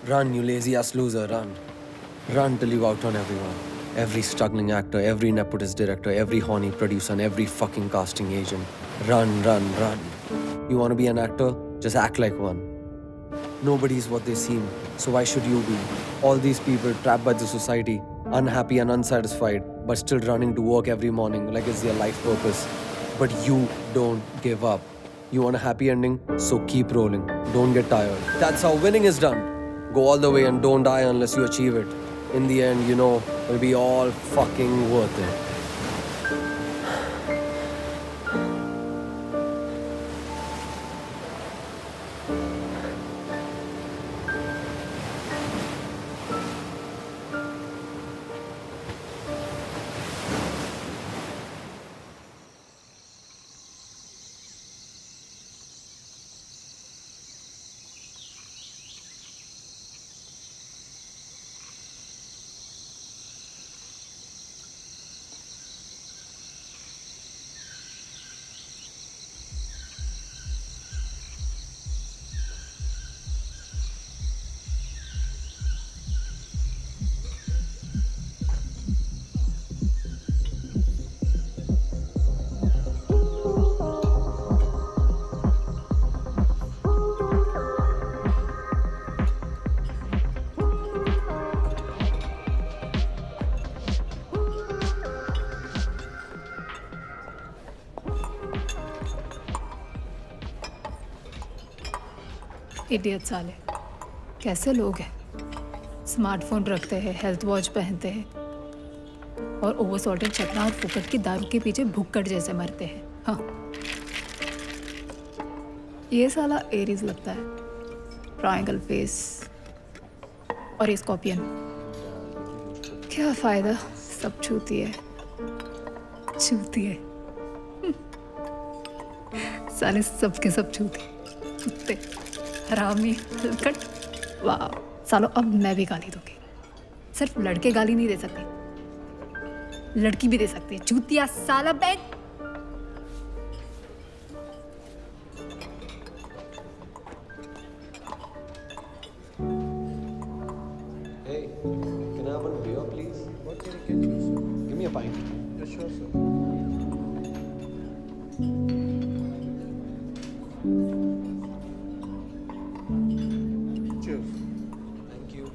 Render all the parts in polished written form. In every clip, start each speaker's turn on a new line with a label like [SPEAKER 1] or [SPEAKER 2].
[SPEAKER 1] Run, you lazy ass loser, run. Run till you outrun everyone. Every struggling actor, every nepotist director, every horny producer, and every fucking casting agent. Run, run, run. You wanna be an actor? Just act like one. Nobody's what they seem, so why should you be? All these people trapped by the society, unhappy and unsatisfied, but still running to work every morning like it's their life purpose. But you don't give up. You want a happy ending? So keep rolling. Don't get tired. That's how winning is done. Go all the way and don't die unless you achieve it. In the end, you know, it'll be all fucking worth it.
[SPEAKER 2] Idiot साले कैसे लोग हैं smartphone रखते हैं health watch पहनते हैं और over salted चटना और फुकट की दारू के पीछे भुक्कड़ जैसे मरते हैं हाँ ये साला एरीज लगता है ट्रायंगल फेस और ये स्कॉर्पियन क्या फायदा सब छूती है साले सबके सब छूते कुत्ते हरामी हलकट वाह सालो अब मैं भी गाली दूंगी सिर्फ लड़के गाली नहीं दे सकते लड़की भी दे सकते चूतिया साला bag
[SPEAKER 1] Hey, can I have one beer, please?
[SPEAKER 3] What can I get you, sir?
[SPEAKER 1] Give me a pint.
[SPEAKER 3] Yeah, sure, sir. Cheers.
[SPEAKER 1] Thank you.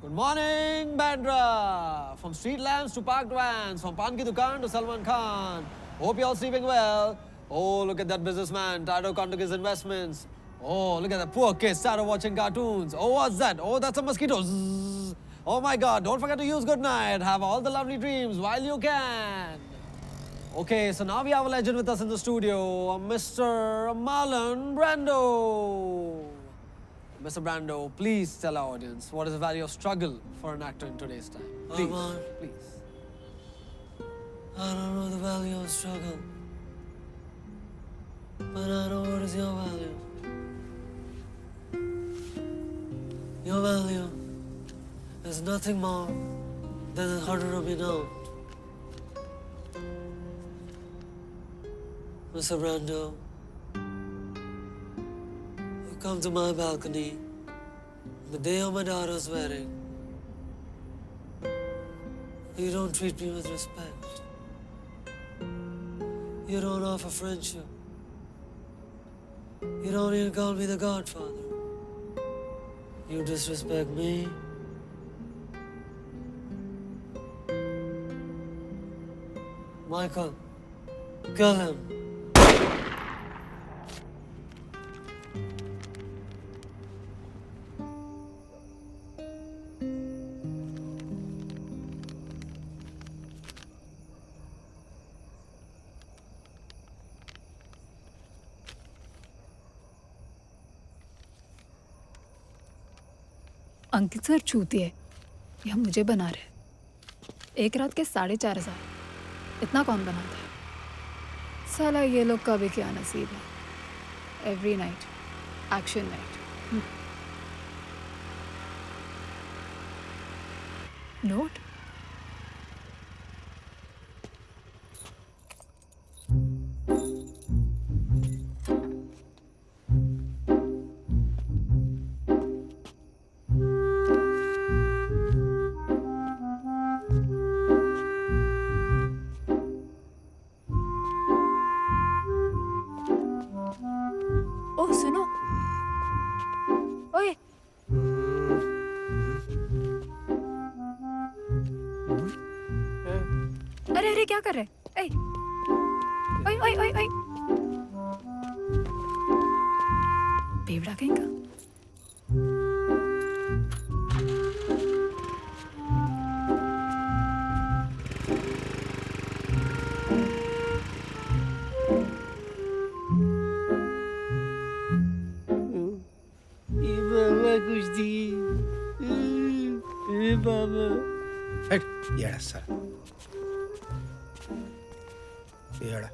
[SPEAKER 1] Good morning, Bandra! From street lamps to parked vans, from Pan Ki Dukan to Salman Khan. Hope you're all sleeping well. Oh, look at that businessman, tired of counting his investments. Oh, look at that poor kid, tired of watching cartoons. Oh, what's that? Oh, that's a mosquito. Zzz. Oh my God, don't forget to use good night. Have all the lovely dreams while you can. Okay, so now we have a legend with us in the studio, Mr. Marlon Brando. Mr. Brando, please tell our audience what is the value of struggle for an actor in today's time. Please,
[SPEAKER 4] Arman.
[SPEAKER 1] please.
[SPEAKER 4] I don't know the value of struggle, but I know what is your value. Your value is nothing more than the hundred of me now. Mr. Brando, you come to my balcony the day of my daughter's wedding. You don't treat me with respect. You don't offer friendship. You don't even call me the Godfather. You disrespect me. Michael, kill him.
[SPEAKER 2] Ankit sir चूती है या मुझे बना रहे। एक रात के 4,500 इतना कौन बनाता है? साला ये लोग का भी क्या नसीब है। Every night action night. नोट ओह सुनो, ओए अरे अरे क्या कर रहे? ए, ओए ओए ओए ओए बेवड़ा कहीं का।
[SPEAKER 4] बाबा कुछ दी बाबा
[SPEAKER 5] हट येड़ा सर येड़ा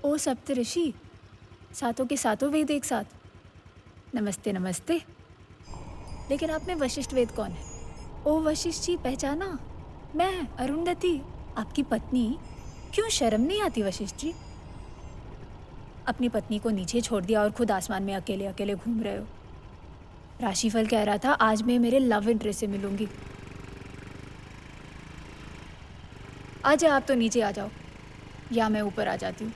[SPEAKER 2] ओ सप्तऋषि, सातों के सातों वेद एक साथ। नमस्ते नमस्ते। लेकिन आप में वशिष्ठ वेद कौन है? ओ वशिष्ठ जी पहचाना, मैं अरुंधति, आपकी पत्नी। क्यों शर्म नहीं आती वशिष्ठ जी? अपनी पत्नी को नीचे छोड़ दिया और खुद आसमान में अकेले अकेले घूम रहे हो। राशिफल कह रहा था आज मैं मेरे लव इंटरेस्ट से मिलूंगी। आ जाओ, आप तो नीचे आ जाओ या मैं ऊपर आ जाती हूँ।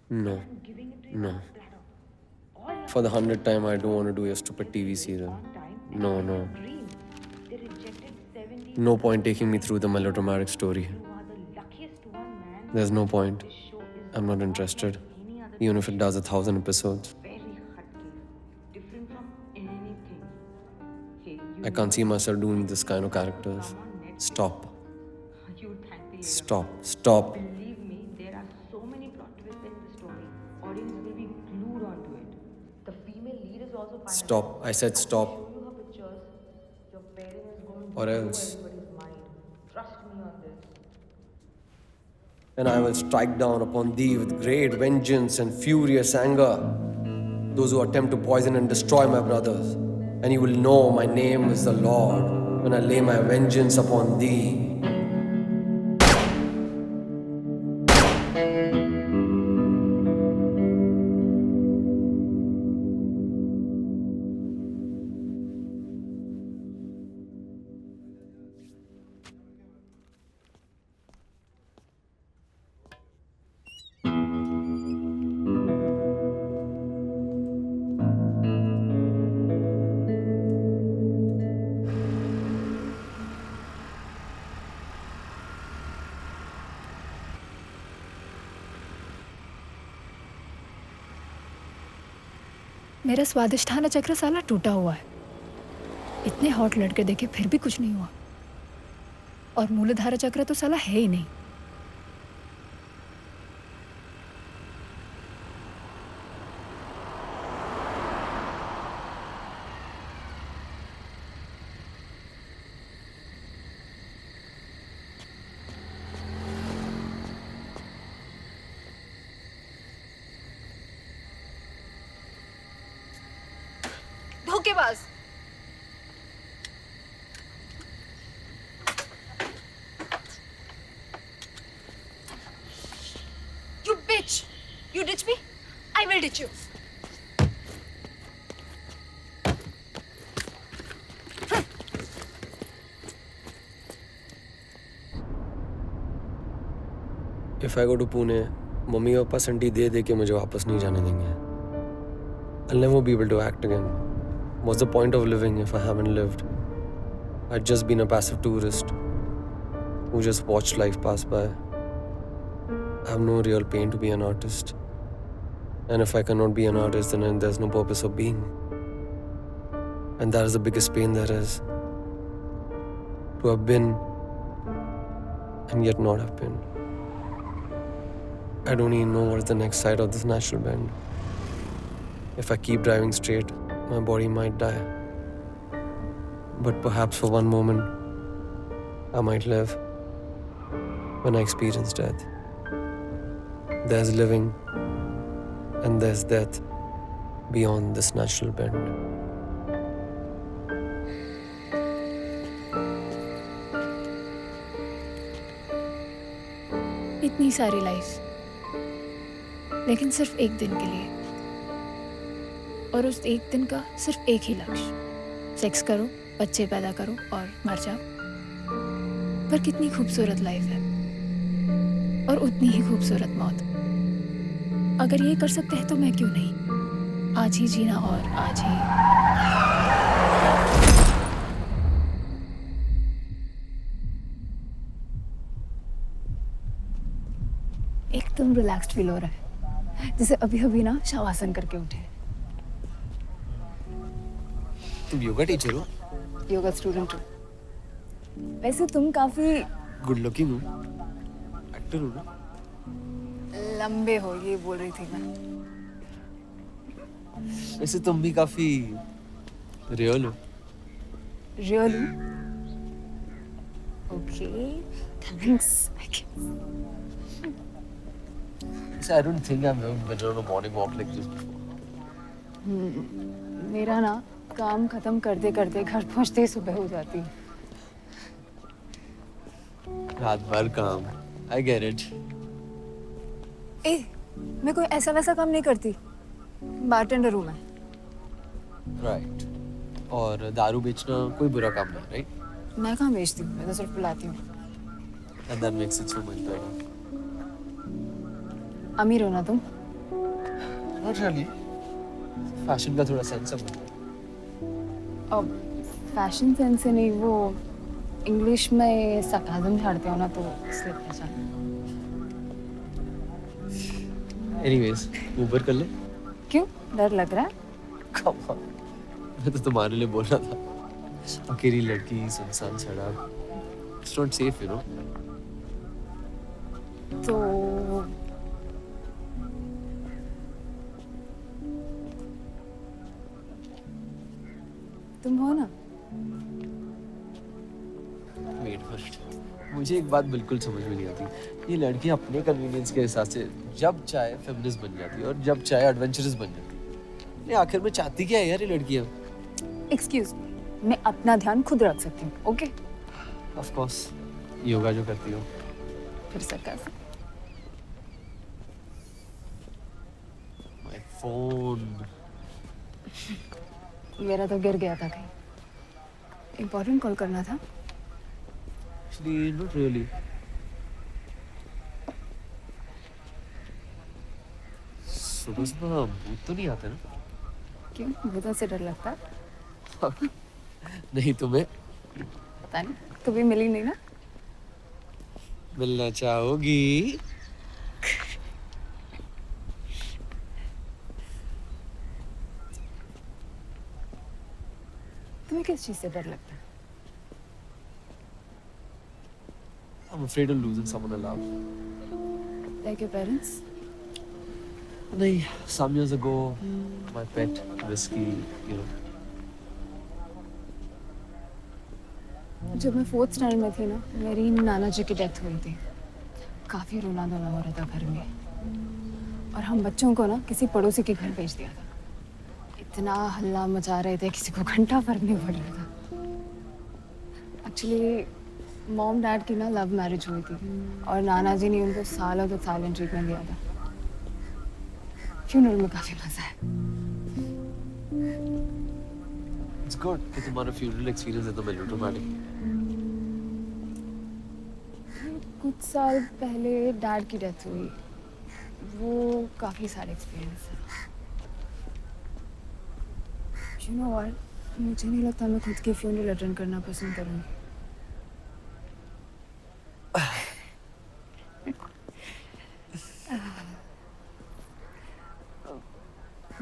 [SPEAKER 1] No. No. For the 100th time, I don't want to do your stupid TV serial. No, no. No point taking me through the melodramatic story. There's no point. I'm not interested. Even if it does 1,000 episodes. I can't see myself doing this kind of characters. Stop. Stop. Stop.
[SPEAKER 6] Believe me, there are so many plot twists in the story. Audience will be glued onto it. The female lead is also final.
[SPEAKER 1] Stop. I said stop.
[SPEAKER 6] Show you her pictures. Your pairing is going to
[SPEAKER 1] Or
[SPEAKER 6] blow
[SPEAKER 1] else.
[SPEAKER 6] everybody's mind. Trust me on this.
[SPEAKER 1] And I will strike down upon thee with great vengeance and furious anger. Those who attempt to poison and destroy my brothers. And you will know my name is the Lord when I lay my vengeance upon thee.
[SPEAKER 2] मेरा स्वादिष्ठान चक्र साला टूटा हुआ है। इतने hot लड़के देखे फिर भी कुछ नहीं हुआ। और मूलधारा चक्र तो साला है ही नहीं। धोखेबाज। You bitch! You ditch me? I will ditch you.
[SPEAKER 1] If I go to Pune, mummy papa संडी दे दे के मुझे वापस नहीं जाने देंगे. I'll never be able to act again. What's the point of living if I haven't lived? I've just been a passive tourist who just watched life pass by. I have no real pain to be an artist. And if I cannot be an artist, then there's no purpose of being. And that is the biggest pain there is. To have been and yet not have been. I don't even know what's the next side of this natural bend. If I keep driving straight, my body might die. But perhaps for one moment, I might live when I experience death. There's living and there's death beyond this natural bend.
[SPEAKER 2] इतनी सारी life, लेकिन सिर्फ एक दिन के लिए, और उस एक दिन का सिर्फ एक ही लक्ष्य, सेक्स करो, बच्चे पैदा करो और मर जाओ। पर कितनी खूबसूरत लाइफ है और उतनी ही खूबसूरत मौत। अगर ये कर सकते हैं तो मैं क्यों नहीं? आज ही जीना और आज ही। एकदम रिलैक्स्ड फील हो रहा है, जैसे अभी अभी ना शवासन करके उठे।
[SPEAKER 1] तुम योगा टीचर हो?
[SPEAKER 2] योगा स्टूडेंट हो। वैसे तुम काफी
[SPEAKER 1] गुड लुकिंग हो, एक्टर हो ना?
[SPEAKER 2] लंबे हो, ये बोल रही थी मैं।
[SPEAKER 1] वैसे तुम भी काफी रियल हो।
[SPEAKER 2] रियल हूँ? Okay, thanks.
[SPEAKER 1] I don't think I've ever been on a morning walk like this before.
[SPEAKER 2] मेरा ना काम खत्म करते करते घर पहुंचते ही सुबह हो जाती है।
[SPEAKER 1] रात भर काम। I get it.
[SPEAKER 2] ए, मैं कोई ऐसा वैसा काम नहीं करती। बारटेंडर हूँ मैं।
[SPEAKER 1] Right. और दारू बेचना कोई बुरा काम नहीं, right?
[SPEAKER 2] मैं कहाँ बेचती हूँ, मैं तो सिर्फ पिलाती हूँ।
[SPEAKER 1] And that makes it so much better.
[SPEAKER 2] अमीर हो ना तुम?
[SPEAKER 1] Not really. फैशन का थोड़ा सेंस है मुझे.
[SPEAKER 2] अब फैशन सेंस से नहीं, वो इंग्लिश में सरकाज़म झाड़ते हो ना, तो इसलिए पहचान.
[SPEAKER 1] Anyways, ऊबर कर ले.
[SPEAKER 2] क्यों, डर लग रहा है?
[SPEAKER 1] Come on. मैं तो तुम्हारे लिए बोल रहा था. अकेली लड़की, सुनसान सड़क. It's not safe, you know.
[SPEAKER 2] तो तुम हो ना?
[SPEAKER 1] Wait first. मुझे एक बात बिल्कुल समझ में नहीं आती. ये लड़की अपने कन्वीनियंस के हिसाब से जब चाहे फेमिनिस्ट बन जाती है और जब चाहे एडवेंचरस बन जाती है. ये आखिर में चाहती क्या है यार ये लड़कियां?
[SPEAKER 2] एक्सक्यूज मी, मैं अपना ध्यान खुद रख सकती हूँ, ओके?
[SPEAKER 1] Of course. योगा जो करती हो.
[SPEAKER 2] फिर सरकाज़म.
[SPEAKER 1] My phone.
[SPEAKER 2] मेरा तो गिर गया था कहीं. इम्पोर्टेंट कॉल करना था.
[SPEAKER 1] Actually, not really. सुबह सुबह भूत तो नहीं आते ना?
[SPEAKER 2] क्यों, भूतों से डर लगता है?
[SPEAKER 1] नहीं तुम्हें?
[SPEAKER 2] पता नहीं, कभी मिली नहीं ना.
[SPEAKER 1] मिलना चाहोगी?
[SPEAKER 2] तुम्हें किस चीज़ से डर लगता है?
[SPEAKER 1] I'm afraid of losing someone I love.
[SPEAKER 2] Like your parents?
[SPEAKER 1] नहीं, some years ago, my pet, Whiskey, you know.
[SPEAKER 2] जब मैं 4th स्टैंडर्ड में थी ना, मेरी नाना जी की डेथ हुई थी. काफ़ी रोना धोना हो रहा था घर में. और हम बच्चों को ना किसी पड़ोसी के घर भेज दिया था. इतना हल्ला मचा रहे थे, किसी को घंटा फर्क नहीं पड़ रहा था. एक्चुअली मॉम डैड की ना लव मैरिज हुई थी और नाना जी ने उनको सालों तक साइलेंट ट्रीटमेंट दिया था. फ्यूनरल में काफ़ी मजा है.
[SPEAKER 1] It's good कि तुम्हारा funeral experience है तो melodramatic.
[SPEAKER 2] कुछ साल पहले डैड की डेथ हुई. वो काफ़ी सारे एक्सपीरियंस है. You know what? मुझे नहीं लगता मैं खुद की फ्यूनरल अटेंड करना पसंद करूँगी.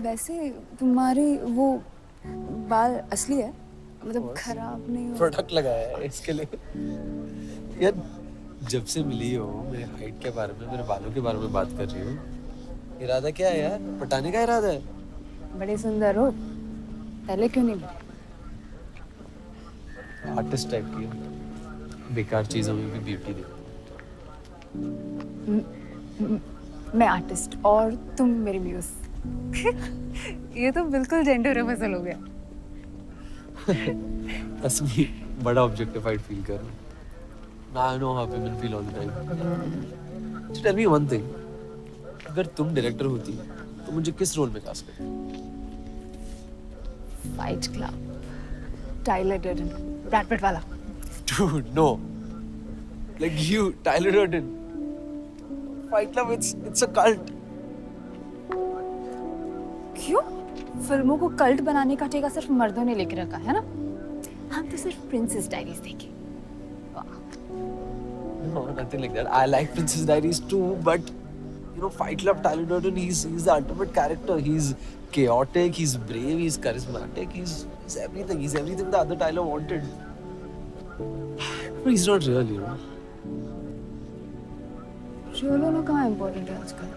[SPEAKER 2] वैसे तुम्हारी वो बाल असली है, मतलब खराब नहीं हो.
[SPEAKER 1] प्रोडक्ट लगाया है इसके लिए. यार जब से मिली हो मेरे हाइट के बारे में, मेरे बालों के बारे में बात कर रही हो. इरादा क्या है यार? पटाने का इरादा है?
[SPEAKER 2] बड़े सुंदर हो. पहले क्यों नहीं मिले?
[SPEAKER 1] आर्टिस्ट टाइप की हो. बेकार चीजों में भी ब्यूटी दे.
[SPEAKER 2] मैं आर्टिस्ट और तुम मेरी म्यूज. ये तो बिल्कुल जेंडर रिवर्सल हो गया.
[SPEAKER 1] असली बड़ा ऑब्जेक्टिफाइड फील कर रहा हूँ. Now I know how women feel all the time. So tell me one thing. अगर तुम डायरेक्टर होती तो मुझे किस रोल में कास्ट करती?
[SPEAKER 2] Fight Club, Tyler Durden, Brad Pitt वाला.
[SPEAKER 1] Dude, no. Like you, Tyler Durden. Fight Club, it's a cult.
[SPEAKER 2] क्यों? फिल्मों को कल्ट बनाने का ठेका सिर्फ मर्दों ने लेके रखा है ना. हम तो सिर्फ प्रिंसेस डायरीज देखे.
[SPEAKER 1] No, nothing like that. I like Princess Diaries too, but you know, Fight Club, Tyler Durden, he's the ultimate character. He's chaotic, he's brave, he's charismatic, he's everything. He's everything the other Tyler wanted. But he's not real, you know.
[SPEAKER 2] Real होना कहाँ important है आजकल.